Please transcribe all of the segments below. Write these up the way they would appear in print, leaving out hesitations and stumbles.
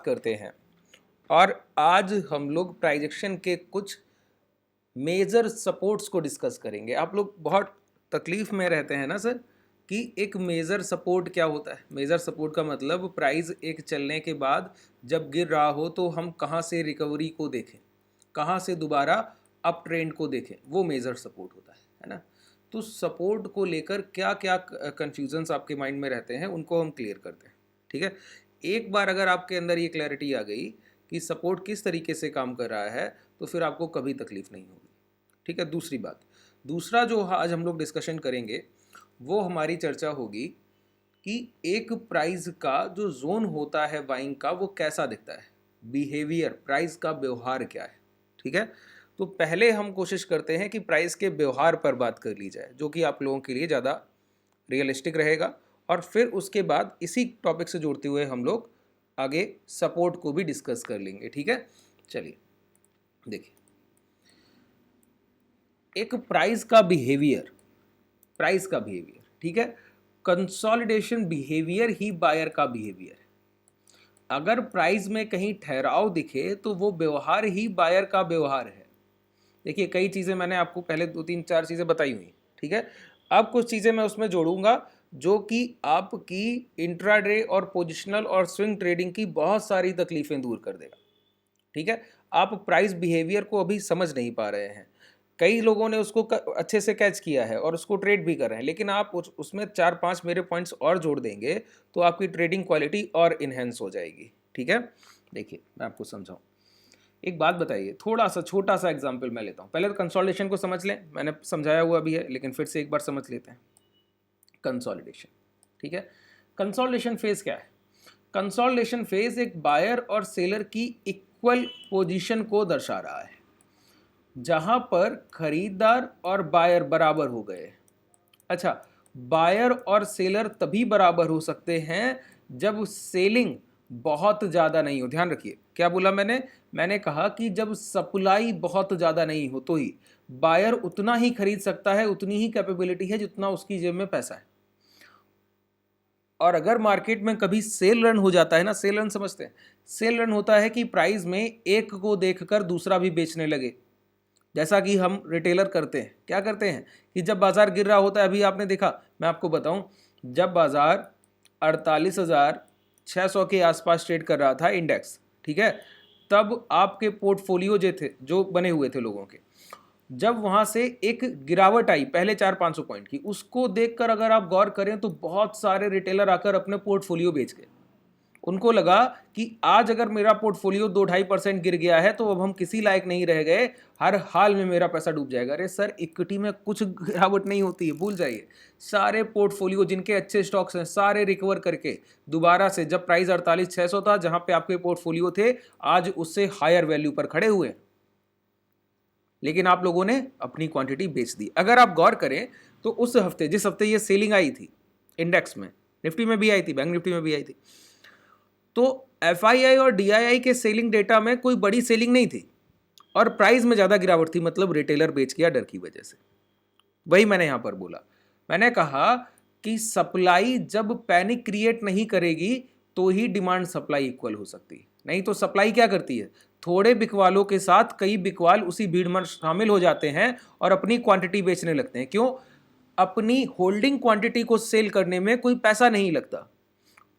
करते हैं और आज हम लोग प्राइस एक्शन के कुछ मेजर सपोर्ट्स को डिस्कस करेंगे। आप लोग बहुत तकलीफ में रहते हैं ना सर कि एक मेजर सपोर्ट क्या होता है। मेजर सपोर्ट का मतलब प्राइस एक चलने के बाद जब गिर रहा हो तो हम कहाँ से रिकवरी को देखें, कहाँ से दोबारा अप ट्रेंड को देखें, वो मेजर सपोर्ट होता है ना। तो सपोर्ट को लेकर क्या क्या कन्फ्यूजन्स आपके माइंड में रहते हैं उनको हम क्लियर करते हैं। ठीक है, एक बार अगर आपके अंदर ये क्लैरिटी आ गई कि सपोर्ट किस तरीके से काम कर रहा है तो फिर आपको कभी तकलीफ नहीं होगी। ठीक है, दूसरी बात, दूसरा जो आज हम लोग डिस्कशन करेंगे वो हमारी चर्चा होगी कि एक प्राइस का जो जोन होता है बाइंग का वो कैसा दिखता है, बिहेवियर, प्राइस का व्यवहार क्या है। ठीक है, तो पहले हम कोशिश करते हैं कि प्राइस के व्यवहार पर बात कर ली जाए जो कि आप लोगों के लिए ज़्यादा रियलिस्टिक रहेगा, और फिर उसके बाद इसी टॉपिक से जोड़ते हुए हम लोग आगे सपोर्ट को भी डिस्कस कर लेंगे। ठीक है, चलिए देखिए, एक प्राइस का बिहेवियर, प्राइस का बिहेवियर, ठीक है, कंसोलिडेशन बिहेवियर ही बायर का बिहेवियर है। अगर प्राइस में कहीं ठहराव दिखे तो वो व्यवहार ही बायर का व्यवहार है। देखिए, कई चीज़ें मैंने आपको पहले 2-3-4 चीज़ें बताई हुई, ठीक है, अब कुछ चीज़ें मैं उसमें जोड़ूंगा जो कि आपकी इंट्राडे और पोजिशनल और स्विंग ट्रेडिंग की बहुत सारी तकलीफें दूर कर देगा। ठीक है, आप प्राइस बिहेवियर को अभी समझ नहीं पा रहे हैं, कई लोगों ने उसको अच्छे से कैच किया है और उसको ट्रेड भी कर रहे हैं, लेकिन आप उसमें 4-5 मेरे पॉइंट्स और जोड़ देंगे तो आपकी ट्रेडिंग क्वालिटी और इन्हेंस हो जाएगी। ठीक है, देखिए मैं आपको समझाऊं, एक बात बताइए, थोड़ा सा छोटा सा एग्जांपल मैं लेता हूं। पहले तो कंसोलिडेशन को समझ लें, मैंने समझाया हुआ भी है लेकिन फिर से एक बार समझ लेते हैं कंसोलिडेशन। ठीक है, कंसोलिडेशन फेज क्या है? कंसोलिडेशन फेज एक बायर और सेलर की इक्वल पोजीशन को दर्शा रहा है, जहां पर खरीदार और बायर बराबर हो गए। अच्छा, बायर और सेलर तभी बराबर हो सकते हैं जब सेलिंग बहुत ज़्यादा नहीं हो। ध्यान रखिए, क्या बोला मैंने कहा कि जब सप्लाई बहुत ज़्यादा नहीं हो तो ही बायर उतना ही खरीद सकता है, उतनी ही कैपेबिलिटी है जितना उसकी जेब में पैसा है। और अगर मार्केट में कभी सेल रन हो जाता है ना, सेल रन समझते हैं, सेल रन होता है कि प्राइस में एक को देखकर दूसरा भी बेचने लगे, जैसा कि हम रिटेलर करते हैं। क्या करते हैं कि जब बाजार गिर रहा होता है, अभी आपने देखा, मैं आपको बताऊं, जब बाजार 48,600 के आसपास ट्रेड कर रहा था इंडेक्स, ठीक है, तब आपके पोर्टफोलियो जो बने हुए थे लोगों के, जब वहां से एक गिरावट आई पहले 400-500 पॉइंट की, उसको देखकर अगर आप गौर करें तो बहुत सारे रिटेलर आकर अपने पोर्टफोलियो बेच गए। उनको लगा कि आज अगर मेरा पोर्टफोलियो 2-2.5% गिर गया है तो अब हम किसी लायक नहीं रह गए, हर हाल में मेरा पैसा डूब जाएगा। अरे सर, इक्विटी में कुछ गिरावट नहीं होती है, भूल जाइए। सारे पोर्टफोलियो जिनके अच्छे स्टॉक्स हैं सारे रिकवर करके दोबारा से, जब प्राइस 48,600 था जहां पे आपके पोर्टफोलियो थे, आज उससे हायर वैल्यू पर खड़े हुए। लेकिन आप लोगों ने अपनी क्वांटिटी बेच दी। अगर आप गौर करें तो उस हफ्ते, जिस हफ्ते ये सेलिंग आई थी इंडेक्स में, निफ्टी में भी आई थी, बैंक निफ्टी में भी आई थी, तो एफआईआई और डीआईआई के सेलिंग डेटा में कोई बड़ी सेलिंग नहीं थी और प्राइस में ज्यादा गिरावट थी, मतलब रिटेलर बेच गया डर की वजह से। वही मैंने यहां पर बोला, मैंने कहा कि सप्लाई जब पैनिक क्रिएट नहीं करेगी तो ही डिमांड सप्लाई इक्वल हो सकती, नहीं तो सप्लाई क्या करती है, थोड़े बिकवालों के साथ कई बिकवाल उसी भीड़ में शामिल हो जाते हैं और अपनी क्वांटिटी बेचने लगते हैं। क्यों? अपनी होल्डिंग क्वांटिटी को सेल करने में कोई पैसा नहीं लगता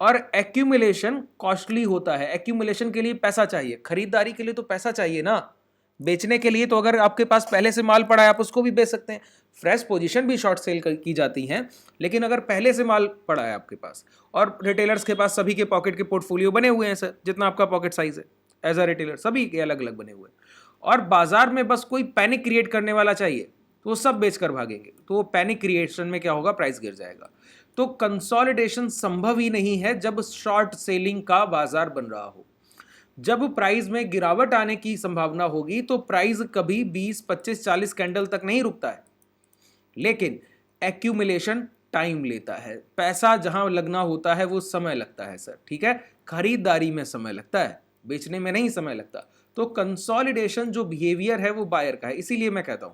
और एक्यूमुलेशन कॉस्टली होता है। एक्यूमुलेशन के लिए पैसा चाहिए, खरीदारी के लिए तो पैसा चाहिए ना, बेचने के लिए तो अगर आपके पास पहले से माल पड़ा है आप उसको भी बेच सकते हैं। फ्रेश पोजीशन भी शॉर्ट सेल की जाती हैं, लेकिन अगर पहले से माल पड़ा है आपके पास, और रिटेलर्स के पास सभी के पॉकेट के पोर्टफोलियो बने हुए हैं सर, जितना आपका पॉकेट साइज है एज अ रिटेलर सभी के अलग अलग बने हुए हैं, और बाजार में बस कोई पैनिक क्रिएट करने वाला चाहिए तो वो सब बेचकर भागेंगे, तो वो पैनिक क्रिएशन में क्या होगा, प्राइस गिर जाएगा। तो कंसोलिडेशन संभव ही नहीं है जब शॉर्ट सेलिंग का बाजार बन रहा हो। जब प्राइस में गिरावट आने की संभावना होगी तो प्राइस कभी 20, 25, 40 कैंडल तक नहीं रुकता है, लेकिन एक्यूमुलेशन टाइम लेता है। पैसा जहां लगना होता है वो समय लगता है सर, ठीक है, खरीदारी में समय लगता है, बेचने में नहीं समय लगता। तो कंसोलिडेशन जो बिहेवियर है वो बायर का है। इसीलिए मैं कहता हूं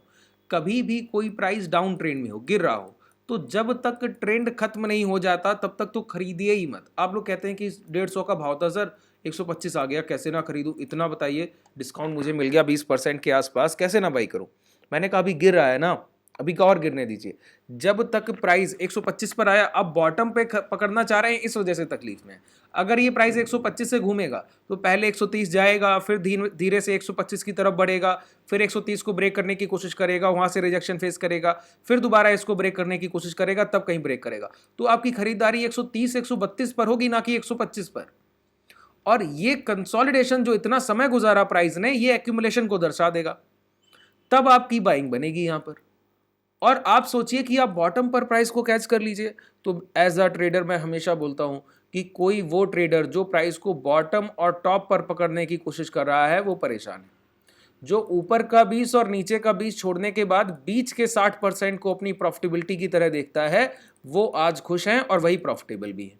कभी भी कोई प्राइस डाउन ट्रेंड में हो, गिर रहा हो, तो जब तक ट्रेंड खत्म नहीं हो जाता तब तक तो खरीदिए ही मत। आप लोग कहते हैं कि 150 का भाव था सर, 125 आ गया, कैसे ना खरीदूं, इतना बताइए, डिस्काउंट मुझे मिल गया 20% के आसपास, कैसे ना बाई करूं। मैंने कहा अभी गिर रहा है ना, अभी का और गिरने दीजिए। जब तक प्राइस 125 पर आया, अब बॉटम पे पकड़ना चाह रहे हैं, इस वजह से तकलीफ में है। अगर ये प्राइस 125 से घूमेगा तो पहले 130 जाएगा, फिर धीरे से 125 की तरफ बढ़ेगा, फिर 130 को ब्रेक करने की कोशिश करेगा, वहां से रिजेक्शन फेस करेगा, फिर दोबारा इसको ब्रेक करने की कोशिश करेगा, तब कहीं ब्रेक करेगा। तो आपकी खरीदारी 130 132 पर होगी, ना कि 125 पर। और ये कंसोलिडेशन जो इतना समय गुजारा प्राइस ने, ये एक्यूमुलेशन को दर्शा देगा, तब आपकी बाइंग बनेगी यहां पर। और आप सोचिए कि आप बॉटम पर प्राइस को कैच कर लीजिए। तो एज अ ट्रेडर मैं हमेशा बोलता हूं कि कोई वो ट्रेडर जो प्राइस को बॉटम और टॉप पर पकड़ने की कोशिश कर रहा है, वो परेशान है। जो ऊपर का 20 और नीचे का 20 छोड़ने के बाद बीच के 60% को अपनी प्रॉफिटेबिलिटी की तरह देखता है, वो आज खुश हैं और वही प्रॉफिटेबल भी है।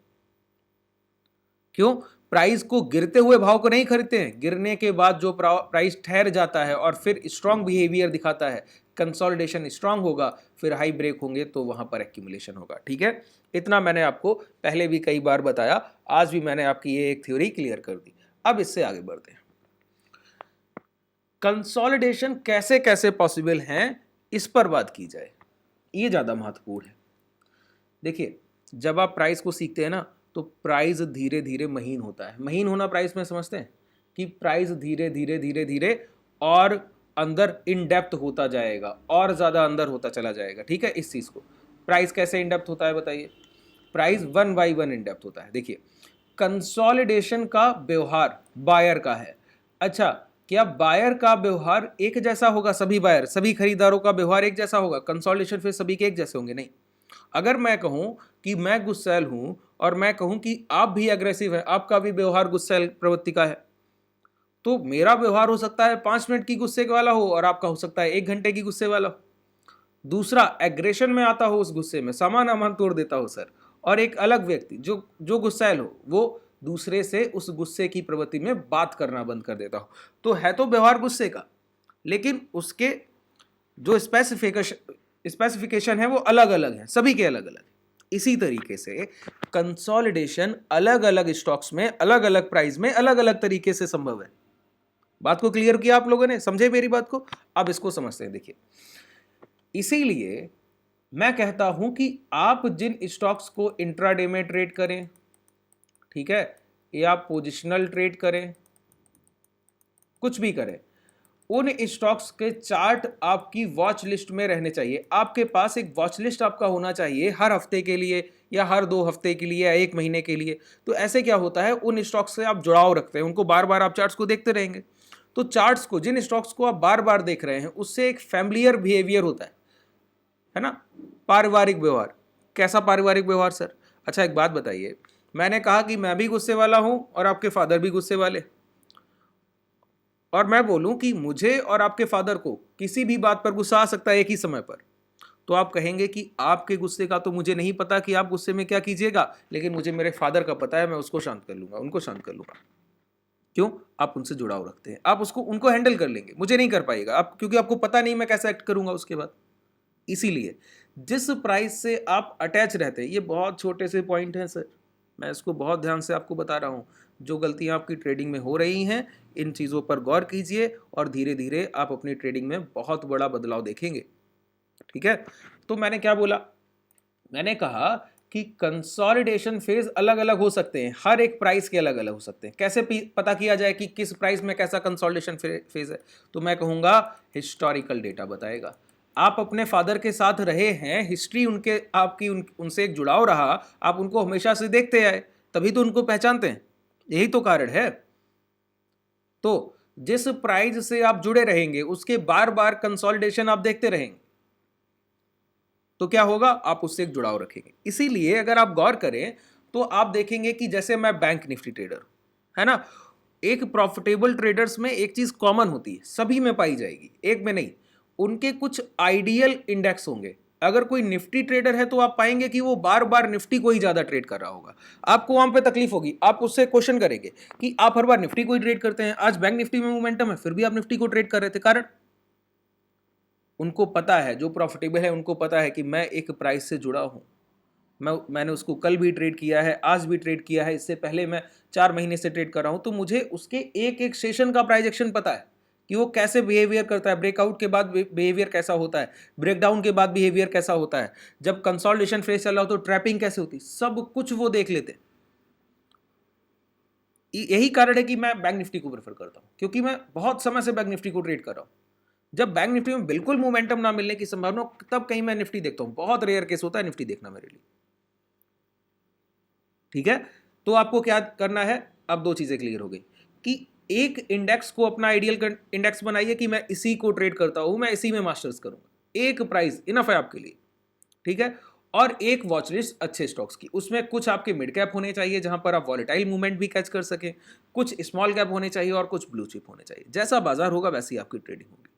क्यों? प्राइस को गिरते हुए भाव को नहीं खरीदते हैं, गिरने के बाद जो प्राइस ठहर जाता है और फिर स्ट्रांग बिहेवियर दिखाता है, कंसोलिडेशन स्ट्रांग होगा, फिर हाई ब्रेक होंगे, तो वहां पर एक्यूमुलेशन होगा। ठीक है, इतना मैंने आपको पहले भी कई बार बताया, आज भी मैंने आपकी ये एक थ्योरी क्लियर कर दी। अब इससे आगे बढ़ते हैं। कंसोलिडेशन कैसे कैसे पॉसिबल हैं, इस पर बात की जाए, ये ज्यादा महत्वपूर्ण है। देखिए, जब आप प्राइस को सीखते हैं ना, तो प्राइस धीरे धीरे महीन होता है। महीन होना प्राइस में समझते हैं कि प्राइस धीरे धीरे धीरे धीरे और अंदर इन डेप्थ होता जाएगा, और ज्यादा अंदर होता चला जाएगा। ठीक है, इस चीज को प्राइस कैसे इन डेप्थ होता है बताइए। प्राइस 1 बाई 1 इन डेप्थ होता है। देखिए, कंसोलिडेशन का व्यवहार बायर का है। अच्छा, क्या बायर का व्यवहार एक जैसा होगा? सभी बायर, सभी खरीदारों का व्यवहार एक जैसा होगा? कंसोलिडेशन फिर सभी के एक जैसे होंगे? नहीं। अगर मैं कहूं कि मैं गुस्सैल हूं और मैं कहूं कि आप भी एग्रेसिव है, आपका भी व्यवहार गुस्सैल प्रवृत्ति का है, तो मेरा व्यवहार हो सकता है 5 मिनट की गुस्से वाला हो और आपका हो सकता है 1 घंटे की गुस्से वाला हो। दूसरा एग्रेशन में आता हो, उस गुस्से में सामान अमान तोड़ देता हो सर, और एक अलग व्यक्ति जो जो गुस्सैल हो, वो दूसरे से उस गुस्से की प्रवृत्ति में बात करना बंद कर देता हो। तो है तो व्यवहार गुस्से का, लेकिन उसके जो स्पेसिफिकेशन है वो अलग अलग है, सभी के अलग अलग। इसी तरीके से कंसोलिडेशन अलग अलग स्टॉक्स में अलग अलग प्राइस में अलग अलग तरीके से संभव है। बात को क्लियर किया आप लोगों ने? समझे मेरी बात को? अब इसको समझते हैं। देखिए, इसीलिए मैं कहता हूं कि आप जिन स्टॉक्स को इंट्राडे में ट्रेड करें, ठीक है, या आप पोजिशनल ट्रेड करें, कुछ भी करें, उन स्टॉक्स के चार्ट आपकी वॉच लिस्ट में रहने चाहिए। आपके पास एक वॉच लिस्ट आपका होना चाहिए, हर हफ्ते के लिए या हर 2 हफ्ते के लिए या 1 महीने के लिए। तो ऐसे क्या होता है, उन स्टॉक्स से आप जुड़ाव रखते हैं, उनको बार बार आप चार्ट्स को देखते रहेंगे। तो चार्ट्स को, जिन स्टॉक्स को आप बार बार देख रहे हैं, उससे एक फैमिलियर बिहेवियर होता है ना, पारिवारिक व्यवहार। कैसा पारिवारिक व्यवहार सर? अच्छा, एक बात बताइए, मैंने कहा कि मैं भी गुस्से वाला हूं और आपके फादर भी गुस्से वाले, और मैं बोलूं कि मुझे और आपके फादर को किसी भी बात पर गुस्सा आ सकता है एक ही समय पर, तो आप कहेंगे कि आपके गुस्से का तो मुझे नहीं पता कि आप गुस्से में क्या कीजिएगा, लेकिन मुझे मेरे फादर का पता है, मैं उसको शांत कर लूंगा, उनको शांत कर लूंगा। क्यों? आप उनसे जुड़ाव रखते हैं, आप उनको हैंडल कर लेंगे, मुझे नहीं कर पाएगा आप, क्योंकि आपको पता नहीं मैं कैसे एक्ट करूंगा उसके बाद। इसीलिए जिस प्राइस से आप अटैच रहते हैं, ये बहुत छोटे से पॉइंट हैं सर, मैं इसको बहुत ध्यान से आपको बता रहा हूँ। जो गलतियां आपकी ट्रेडिंग में हो रही हैं, इन चीज़ों पर गौर कीजिए और धीरे धीरे आप अपनी ट्रेडिंग में बहुत बड़ा बदलाव देखेंगे। ठीक है, तो मैंने क्या बोला? मैंने कहा कि कंसोलिडेशन फेज अलग अलग हो सकते हैं, हर एक प्राइस के अलग अलग हो सकते हैं। कैसे पता किया जाए कि किस प्राइस में कैसा कंसोलिडेशन फेज है? तो मैं कहूँगा हिस्टोरिकल डेटा बताएगा। आप अपने फादर के साथ रहे हैं, हिस्ट्री उनके आपकी उनसे एक जुड़ाव रहा, आप उनको हमेशा से देखते आए, तभी तो उनको पहचानते हैं, यही तो कारण है। तो जिस प्राइस से आप जुड़े रहेंगे, उसके बार बार कंसोलिडेशन आप देखते रहेंगे, तो क्या होगा? आप उससे एक जुड़ाव रखेंगे। इसीलिए अगर आप गौर करें तो आप देखेंगे कि जैसे मैं बैंक निफ्टी ट्रेडर, है ना, एक प्रॉफिटेबल ट्रेडर्स में एक चीज कॉमन होती है, सभी में पाई जाएगी, एक में नहीं, उनके कुछ आइडियल इंडेक्स होंगे। अगर कोई निफ्टी ट्रेडर है तो आप पाएंगे कि वो बार बार निफ्टी को ही ज्यादा ट्रेड कर रहा होगा। आपको वहां पे तकलीफ होगी, आप उससे क्वेश्चन करेंगे कि आप हर बार निफ्टी को ही ट्रेड करते हैं, आज बैंक निफ्टी में मोमेंटम है, फिर भी आप निफ्टी को ट्रेड कर रहे थे। कारण उनको पता है, जो प्रॉफिटेबल है उनको पता है कि मैं एक प्राइस से जुड़ा हूं, मैंने उसको कल भी ट्रेड किया है, आज भी ट्रेड किया है, इससे पहले मैं 4 महीने से ट्रेड कर रहा हूं, तो मुझे उसके एक एक सेशन का प्राइस एक्शन पता है कि वो कैसे बिहेवियर करता है, ब्रेकआउट के बाद बिहेवियर कैसा होता है, ब्रेकडाउन के बाद बिहेवियर कैसा होता है, जब कंसोलिडेशन फेज चल रहा हो तो ट्रैपिंग कैसे होती है, सब कुछ वो देख लेते हैं। यही कारण है कि मैं बैंक निफ्टी को प्रेफर करता हूं, क्योंकि मैं बहुत समय से बैंक निफ्टी को ट्रेड कर रहा हूं। जब बैंक निफ्टी में बिल्कुल मोमेंटम ना मिलने की संभावना, तब कहीं मैं निफ्टी देखता हूं। बहुत रेयर केस होता है निफ्टी देखना मेरे लिए। ठीक है, तो आपको क्या करना है, अब दो चीजें क्लियर हो गई कि एक इंडेक्स को अपना आइडियल इंडेक्स बनाइए कि मैं इसी को ट्रेड करता हूं, मैं इसी में मास्टर्स करूंगा, एक प्राइस इनफ है आपके लिए। ठीक है, और एक वॉच लिस्ट अच्छे स्टॉक्स की, उसमें कुछ आपके मिड कैप होने चाहिए जहां पर आप वॉलेटाइल मूवमेंट भी कैच कर सकें, कुछ स्मॉल कैप होने चाहिए और कुछ ब्लू चिप होने चाहिए। जैसा बाजार होगा वैसी आपकी ट्रेडिंग होगी।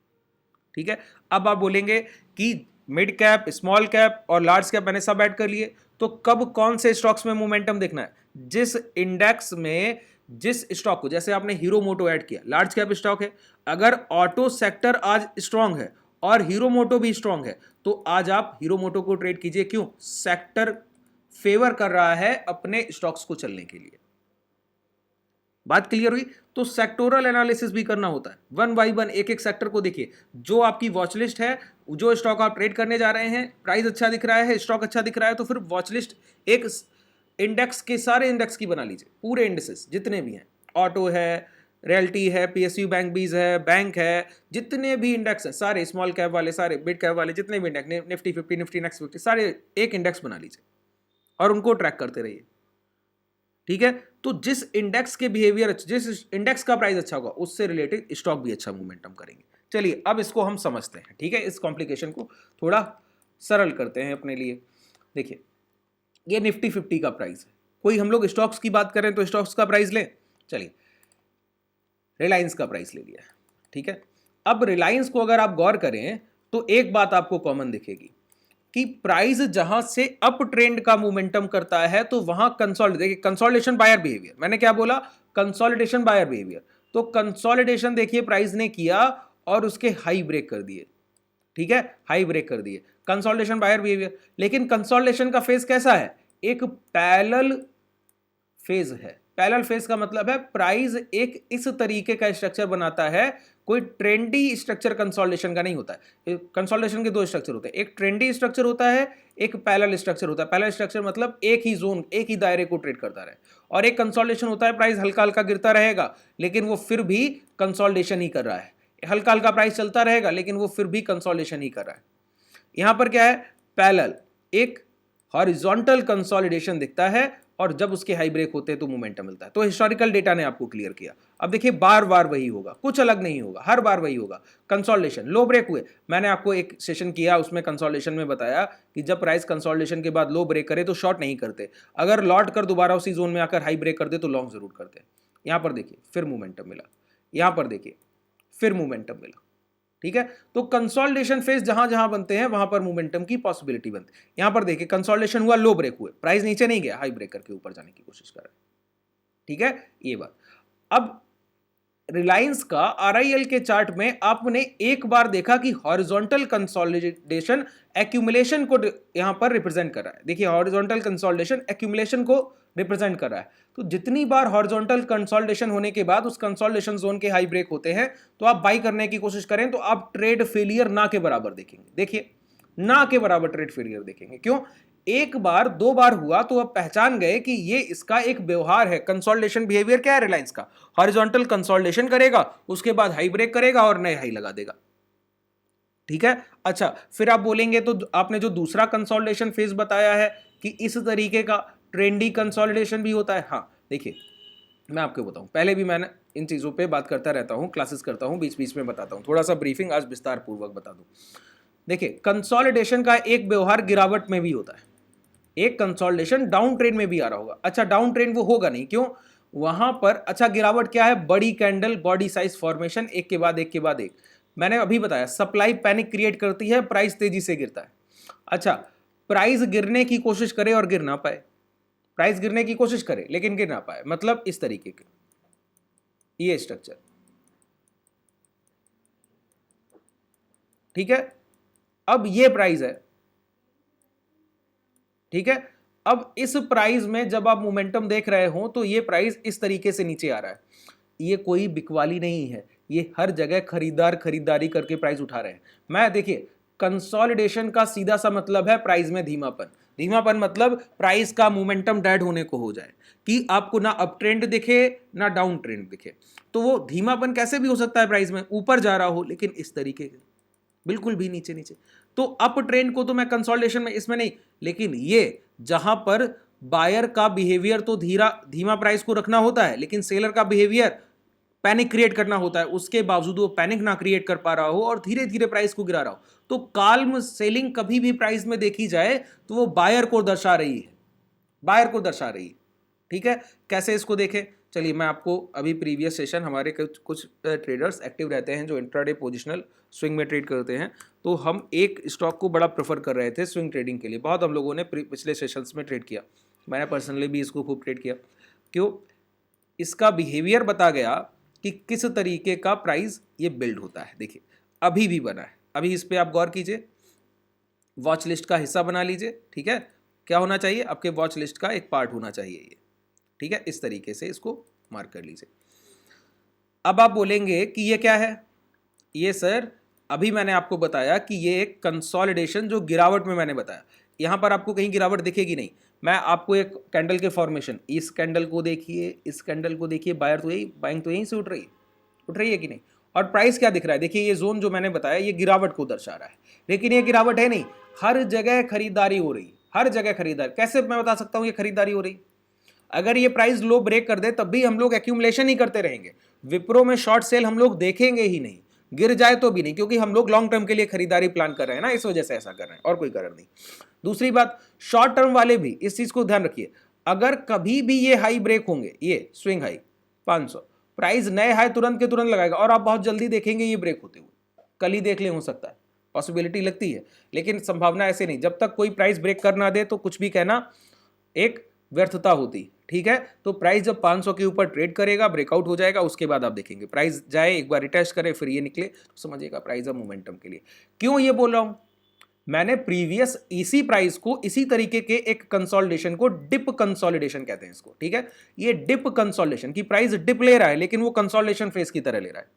ठीक है, अब आप बोलेंगे कि मिड कैप, स्मॉल कैप और लार्ज कैप मैंने सब ऐड कर लिए, तो कब कौन से स्टॉक्स में मोमेंटम देखना है? जिस इंडेक्स में जिस स्टॉक को, जैसे आपने हीरो मोटो ऐड किया, लार्ज कैप स्टॉक है, अगर ऑटो सेक्टर आज स्ट्रांग है और हीरो मोटो भी स्ट्रांग है, तो आज आप हीरो मोटो को ट्रेड कीजिए। क्यों? सेक्टर फेवर कर रहा है अपने स्टॉक्स को चलने के लिए। बात क्लियर हुई? तो सेक्टोरल एनालिसिस भी करना होता है, वन बाय वन एक एक सेक्टर को देखिए। जो आपकी वॉच लिस्ट है, जो स्टॉक आप ट्रेड करने जा रहे हैं, प्राइस अच्छा दिख रहा है, स्टॉक अच्छा दिख रहा है, तो फिर वॉच लिस्ट एक इंडेक्स के सारे इंडेक्स की बना लीजिए, पूरे इंडेक्सेस जितने भी हैं, ऑटो है, रियल्टी है, पीएसयू बैंक बीज है, बैंक है, जितने भी इंडेक्स हैं सारे, स्मॉल कैप वाले सारे, मिड कैप वाले जितने भी इंडेक्स, निफ्टी 50, निफ्टी नेक्स्ट 50, सारे एक इंडेक्स बना लीजिए और उनको ट्रैक करते रहिए। ठीक है, तो जिस इंडेक्स के बिहेवियर, जिस इंडेक्स का प्राइस अच्छा होगा, उससे रिलेटेड स्टॉक भी अच्छा मोमेंटम करेंगे। चलिए अब इसको हम समझते हैं। ठीक है, इस कॉम्प्लिकेशन को थोड़ा सरल करते हैं अपने लिए। देखिए, ये निफ्टी 50 का प्राइस है। कोई हम लोग स्टॉक्स की बात करें तो स्टॉक्स का प्राइस लें। चलिए, रिलायंस का प्राइस ले लिया। ठीक है, अब रिलायंस को अगर आप गौर करें तो एक बात आपको कॉमन दिखेगी कि प्राइस जहां से अप ट्रेंड का मोमेंटम करता है तो वहां कंसोलिडेशन बायर बिहेवियर, मैंने क्या बोला? Consolidation buyer behaviour. तो कंसोलिडेशन देखिए प्राइस ने किया और उसके हाई ब्रेक कर दिए। ठीक है, हाई ब्रेक कर दिए, कंसोलिडेशन बायर बिहेवियर। लेकिन कंसोलिडेशन का फेज कैसा है? एक पैरेलल फेज है। पैरेलल फेज का मतलब है प्राइस एक इस तरीके का स्ट्रक्चर बनाता है, कोई ट्रेंडी स्ट्रक्चर कंसोलिडेशन का नहीं होता है। कंसोलिडेशन के दो स्ट्रक्चर होते हैं, एक ट्रेंडी स्ट्रक्चर होता है, एक पैरेलल स्ट्रक्चर होता है। पैरेलल स्ट्रक्चर मतलब एक ही जोन, एक ही दायरे को ट्रेड करता रहे। और एक कंसोलिडेशन होता है, प्राइस हल्का हल्का गिरता रहेगा लेकिन वो फिर भी कंसोलिडेशन ही कर रहा है। हल्का हल्का प्राइस चलता रहेगा लेकिन वो फिर भी कंसोलिडेशन ही कर रहा है। यहां पर क्या है? पैरेलल, एक हॉरिजॉन्टल कंसोलिडेशन दिखता है और जब उसके हाई ब्रेक होते हैं तो मोमेंटम मिलता है। तो हिस्टोरिकल डेटा ने आपको क्लियर किया। अब देखिए, बार बार वही होगा, कुछ अलग नहीं होगा, हर बार वही होगा। कंसोलिडेशन, लो ब्रेक हुए, मैंने आपको एक सेशन किया उसमें कंसोलिडेशन में बताया कि जब प्राइस कंसोलिडेशन के बाद लो ब्रेक करे तो शॉर्ट नहीं करते, अगर लौट कर दोबारा उसी जोन में आकर हाई ब्रेक कर दे तो लॉन्ग जरूर करते। यहां पर देखिए फिर मोमेंटम मिला, यहां पर देखिए फिर मोमेंटम मिला। ठीक है, तो कंसोलिडेशन फेज जहां जहां बनते हैं वहां पर मोमेंटम की पॉसिबिलिटी बनती है। यहां पर देखिए कंसोलिडेशन हुआ, लो ब्रेक हुए, प्राइस नीचे नहीं गया, हाई ब्रेक करके ऊपर जाने की कोशिश कर रहा है। ठीक है, ये बात। अब रिलायंस का आरआईएल के चार्ट में आपने एक बार देखा कि हॉरिजॉन्टल कंसोलिडेशन एक्यूमुलेशन को यहां पर रिप्रेजेंट कर रहा है। देखिए, हॉरिजॉन्टल कंसोलिडेशन एक्यूमुलेशन को रिप्रेजेंट कर रहा है। तो जितनी बार हॉरिजॉन्टल कंसोलिडेशन होने के बाद उस कंसोलिडेशन जोन के हाई ब्रेक होते हैं तो आप बाई करने की कोशिश करें तो आप ट्रेड फेलियर ना के बराबर देखेंगे। देखिए, ना के बराबर ट्रेड फेलियर देखेंगे। क्यों? एक बार दो बार हुआ तो आप पहचान गए कि ये इसका एक व्यवहार है। कंसोलिडेशन बिहेवियर क्या है रिलायंस का? हॉरिजॉन्टल कंसोलिडेशन करेगा, उसके बाद हाई ब्रेक करेगा और नए हाई लगा देगा। ठीक है, अच्छा, फिर आप बोलेंगे तो आपने जो दूसरा कंसोलिडेशन फेज बताया है कि इस तरीके का ट्रेंडी कंसोलिडेशन भी होता है। हाँ, देखिए, मैं आपको बताऊं, पहले भी मैंने इन चीजों पे बात करता रहता हूं, क्लासेस करता हूं, बीच बीच में बताता हूं, थोड़ा सा ब्रीफिंग आज विस्तार पूर्वक बता दूं। देखिए, कंसोलिडेशन का एक व्यवहार गिरावट में भी होता है, एक कंसोलिडेशन डाउन ट्रेंड में भी आ रहा होगा। अच्छा, डाउन ट्रेंड वो होगा नहीं, क्यों? वहां पर अच्छा गिरावट क्या है? बड़ी कैंडल, बॉडी साइज फॉर्मेशन, एक के बाद एक के बाद एक। मैंने अभी बताया सप्लाई पैनिक क्रिएट करती है, प्राइस तेजी से गिरता है। अच्छा, प्राइस गिरने की कोशिश करे और गिर ना पाए, प्राइस गिरने की कोशिश करे लेकिन गिर ना पाए, मतलब इस तरीके के ये स्ट्रक्चर। ठीक है, अब ये प्राइस है। ठीक है, अब इस प्राइस में जब आप मोमेंटम देख रहे हो तो ये प्राइस इस तरीके से नीचे आ रहा है, ये कोई बिकवाली नहीं है, ये हर जगह खरीदार खरीदारी करके प्राइस उठा रहे हैं। मैं देखिए, कंसोलिडेशन का सीधा सा मतलब है प्राइस में धीमापन। धीमापन मतलब प्राइस का मोमेंटम डेड होने को हो जाए, कि आपको ना अप ट्रेंड दिखे ना डाउन ट्रेंड दिखे। तो वो धीमापन कैसे भी हो सकता है, प्राइस में ऊपर जा रहा हो लेकिन इस तरीके के, बिल्कुल भी नीचे नीचे। तो अप ट्रेंड को तो मैं कंसोलिडेशन में इसमें नहीं, लेकिन ये जहां पर बायर का बिहेवियर तो धीमा प्राइस को रखना होता है, लेकिन सेलर का बिहेवियर पैनिक क्रिएट करना होता है, उसके बावजूद वो पैनिक ना क्रिएट कर पा रहा हो और धीरे धीरे प्राइस को गिरा रहा हो, तो काल्म सेलिंग कभी भी प्राइस में देखी जाए तो वो बायर को दर्शा रही है, बायर को दर्शा रही है। ठीक है, कैसे इसको देखें, चलिए मैं आपको अभी प्रीवियस सेशन, हमारे कुछ ट्रेडर्स एक्टिव रहते हैं जो इंट्राडे पोजिशनल स्विंग में ट्रेड करते हैं, तो हम एक स्टॉक को बड़ा प्रेफर कर रहे थे स्विंग ट्रेडिंग के लिए। बहुत हम लोगों ने पिछले सेशंस में ट्रेड किया, मैंने पर्सनली भी इसको खूब ट्रेड किया। क्यों? इसका बिहेवियर बता गया कि किस तरीके का प्राइस ये बिल्ड होता है। देखिए अभी भी बना है, अभी इस पर आप गौर कीजिए, वॉच लिस्ट का हिस्सा बना लीजिए। ठीक है, क्या होना चाहिए, आपके वॉच लिस्ट का एक पार्ट होना चाहिए ये। ठीक है, इस तरीके से इसको मार्क कर लीजिए। अब आप बोलेंगे कि ये क्या है, ये सर अभी मैंने आपको बताया कि ये एक कंसोलिडेशन, जो गिरावट में मैंने बताया, यहां पर आपको कहीं गिरावट दिखेगी नहीं। मैं आपको एक कैंडल के फॉर्मेशन, इस कैंडल को देखिए, इस कैंडल को देखिए, बायर तो यही, बाइंग तो यहीं से उठ रही है कि नहीं, और प्राइस क्या दिख रहा है, देखिए ये जोन जो मैंने बताया ये गिरावट को दर्शा रहा है, लेकिन ये गिरावट है नहीं, हर जगह खरीदारी हो रही, हर जगह खरीदारी। कैसे मैं बता सकता हूं ये खरीदारी हो रही, अगर ये प्राइस लो ब्रेक कर दे तब भी हम लोग एक्यूमुलेशन ही करते रहेंगे, विप्रो में शॉर्ट सेल हम लोग देखेंगे ही नहीं, गिर जाए तो भी नहीं, क्योंकि हम लोग लॉन्ग टर्म के लिए खरीदारी प्लान कर रहे हैं ना, इस वजह से ऐसा कर रहे हैं और कोई कारण नहीं। दूसरी बात, शॉर्ट टर्म वाले भी इस चीज को ध्यान रखिए, अगर कभी भी ये हाई ब्रेक होंगे, ये स्विंग हाई 500, प्राइस नए हाई तुरंत के तुरंत लगाएगा और आप बहुत जल्दी देखेंगे ये ब्रेक होते हुए, कल ही देख ले, हो सकता है, पॉसिबिलिटी लगती है, लेकिन संभावना ऐसे नहीं। जब तक कोई प्राइस ब्रेक कर ना दे तो कुछ भी कहना एक व्यर्थता होती। ठीक है, तो प्राइस जब 500 के ऊपर ट्रेड करेगा, ब्रेकआउट हो जाएगा, उसके बाद आप देखेंगे प्राइस जाए, एक बार रिटेस्ट करे, फिर ये निकले, तो समझिएगा प्राइस अब मोमेंटम के लिए। क्यों ये बोल रहा हूं, मैंने प्रीवियस इसी प्राइस को, इसी तरीके के एक कंसोलिडेशन को डिप कंसोलिडेशन कहते हैं इसको। ठीक है, ये डिप कंसोलिडेशन की प्राइस डिप ले रहा है लेकिन वो कंसोलिडेशन फेज की तरह ले रहा है।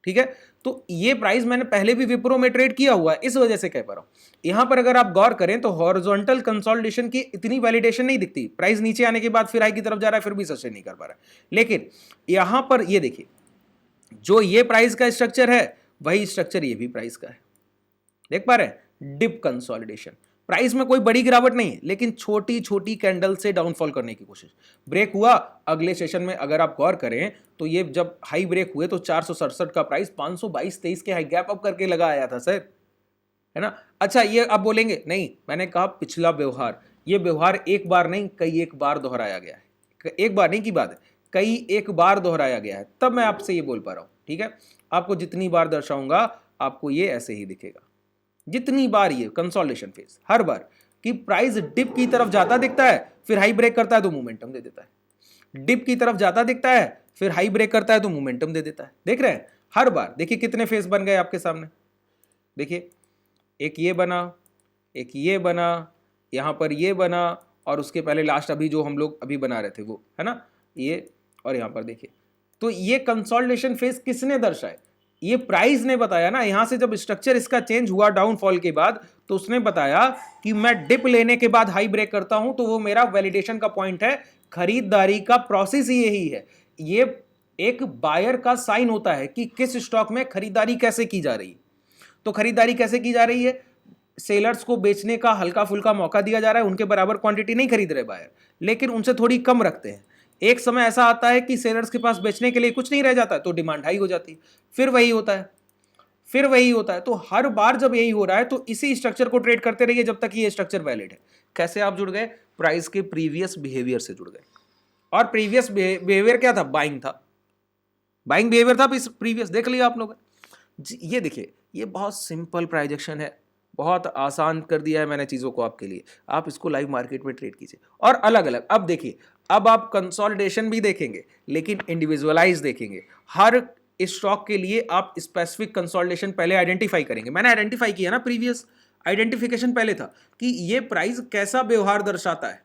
ठीक है, तो ये प्राइस मैंने पहले भी विप्रो में ट्रेड किया हुआ है, इस वजह से कह पा रहा हूं। यहां पर अगर आप गौर करें तो हॉरिजॉन्टल कंसोलिडेशन की इतनी वैलिडेशन नहीं दिखती, प्राइस नीचे आने के बाद फिर हाई की तरफ जा रहा है, फिर भी सस्टेन नहीं कर पा रहा है। लेकिन यहां पर ये देखिए, जो ये प्राइस का स्ट्रक्चर है वही स्ट्रक्चर ये भी प्राइस का है, देख पा रहे हैं, डिप कंसोलिडेशन। प्राइस में कोई बड़ी गिरावट नहीं है, लेकिन छोटी छोटी कैंडल से डाउनफॉल करने की कोशिश। ब्रेक हुआ, अगले सेशन में अगर आप गौर करें तो ये जब हाई ब्रेक हुए तो 467 का प्राइस 522-23 के हाई गैप अप करके लगा आया था सर, है ना। अच्छा, ये आप बोलेंगे नहीं, मैंने कहा पिछला व्यवहार, ये व्यवहार एक बार नहीं कई एक बार दोहराया गया है, एक बार नहीं की बात है, कई एक बार दोहराया गया है, तब मैं आपसे ये बोल पा रहा हूं। ठीक है, आपको जितनी बार दर्शाऊंगा आपको ये ऐसे ही दिखेगा, जितनी बार ये कंसोलिडेशन फेज, हर बार कि प्राइस डिप की तरफ जाता दिखता है, फिर हाई ब्रेक करता है तो मोमेंटम दे देता है, डिप की तरफ जाता दिखता है, फिर हाई ब्रेक करता है तो मोमेंटम दे देता है। देख रहे हैं, हर बार देखिए कितने फेज बन गए आपके सामने, देखिए एक ये बना, एक ये बना, यहां पर ये बना, और उसके पहले लास्ट अभी जो हम लोग अभी बना रहे थे वो, है ना, ये, और यहां पर देखिए। तो ये कंसोलिडेशन फेज किसने दर्शाए, ये प्राइस ने बताया ना। यहां से जब स्ट्रक्चर इसका चेंज हुआ डाउनफॉल के बाद, तो उसने बताया कि मैं डिप लेने के बाद हाई ब्रेक करता हूं तो वो मेरा वैलिडेशन का पॉइंट है, खरीदारी का प्रोसेस ही यही है। ये एक बायर का साइन होता है कि किस स्टॉक में खरीदारी कैसे की जा रही है। तो खरीदारी कैसे की जा रही है, सेलर्स को बेचने का हल्का फुल्का मौका दिया जा रहा है, उनके बराबर क्वांटिटी नहीं खरीद रहे बायर, लेकिन उनसे थोड़ी कम रखते हैं। एक समय ऐसा आता है कि सेलर्स के पास बेचने के लिए कुछ नहीं रह जाता, तो डिमांड हाई हो जाती है, फिर वही होता है, फिर वही होता है। तो हर बार जब यही हो रहा है तो इसी स्ट्रक्चर को ट्रेड करते रहिए जब तक ये स्ट्रक्चर वैलिड है। कैसे आप जुड़ गए, प्राइस के प्रीवियस बिहेवियर से जुड़ गए, और प्रीवियस बिहेवियर क्या था, बाइंग था, बाइंग बिहेवियर था प्रीवियस, देख लिया आप लोग। ये देखिए, ये बहुत सिंपल प्राइजेक्शन है, बहुत आसान कर दिया है मैंने चीज़ों को आपके लिए। आप इसको लाइव मार्केट में ट्रेड कीजिए और अलग अलग। अब देखिए, अब आप कंसोलिडेशन भी देखेंगे लेकिन इंडिविजुअलाइज देखेंगे। हर स्टॉक के लिए आप स्पेसिफिक कंसोलिडेशन पहले आइडेंटिफाई करेंगे। मैंने आइडेंटिफाई किया ना, प्रीवियस आइडेंटिफिकेशन पहले था कि ये प्राइस कैसा व्यवहार दर्शाता है,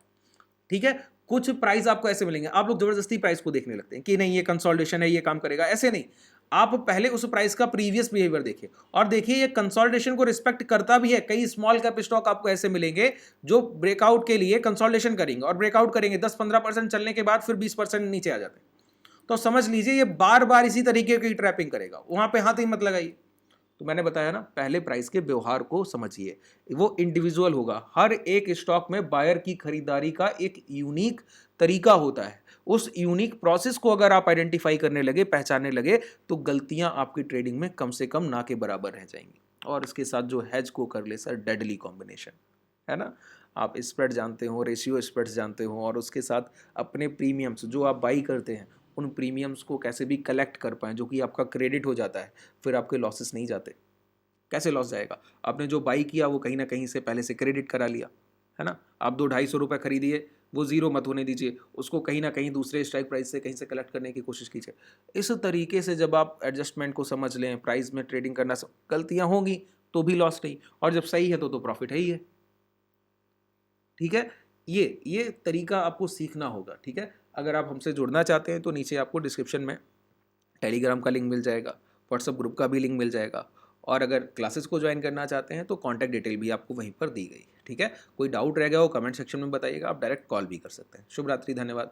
ठीक है। कुछ प्राइस आपको ऐसे मिलेंगे, आप लोग जबरदस्ती प्राइस को देखने लगते हैं कि नहीं ये कंसोलिडेशन है, ये काम करेगा, ऐसे नहीं। आप पहले उस प्राइस का प्रीवियस बिहेवियर देखिए और देखिए ये कंसोलिडेशन को रिस्पेक्ट करता भी है। कई स्मॉल कैप स्टॉक आपको ऐसे मिलेंगे जो ब्रेकआउट के लिए कंसोलिडेशन करेंगे और ब्रेकआउट करेंगे 10-15% चलने के बाद फिर 20% नीचे आ जाते हैं। तो समझ लीजिए ये बार बार इसी तरीके की ट्रैपिंग करेगा, वहां पे हाथ ही मत लगाइए। तो मैंने बताया ना, पहले प्राइस के व्यवहार को समझिए, वो इंडिविजुअल होगा। हर एक स्टॉक में बायर की खरीदारी का एक यूनिक तरीका होता है। उस यूनिक प्रोसेस को अगर आप आइडेंटिफाई करने लगे, पहचानने लगे, तो गलतियां आपकी ट्रेडिंग में कम से कम ना के बराबर रह जाएंगी। और इसके साथ जो हेज को कर ले सर, डेडली कॉम्बिनेशन है ना। आप स्प्रेड जानते हो, रेशियो स्प्रेड्स जानते हो, और उसके साथ अपने प्रीमियम्स जो आप बाई करते हैं उन प्रीमियम्स को कैसे भी कलेक्ट कर पाएँ, जो कि आपका क्रेडिट हो जाता है, फिर आपके लॉसेस नहीं जाते। कैसे लॉस जाएगा? आपने जो बाई किया वो कहीं ना कहीं से पहले से क्रेडिट करा लिया है ना। आप 200-250 खरीदिए, वो जीरो मत होने दीजिए, उसको कहीं ना कहीं दूसरे स्ट्राइक प्राइस से कहीं से कलेक्ट करने की कोशिश कीजिए। इस तरीके से जब आप एडजस्टमेंट को समझ लें, प्राइस में ट्रेडिंग करना, गलतियां होंगी तो भी लॉस नहीं, और जब सही है तो प्रॉफिट है ही है। ठीक है, ये तरीका आपको सीखना होगा। ठीक है, अगर आप हमसे जुड़ना चाहते हैं तो नीचे आपको डिस्क्रिप्शन में टेलीग्राम का लिंक मिल जाएगा, व्हाट्सएप ग्रुप का भी लिंक मिल जाएगा, और अगर क्लासेस को ज्वाइन करना चाहते हैं तो कॉन्टैक्ट डिटेल भी आपको वहीं पर दी गई है। ठीक है, कोई डाउट रह गया हो कमेंट सेक्शन में बताइएगा, आप डायरेक्ट कॉल भी कर सकते हैं। शुभ रात्रि, धन्यवाद।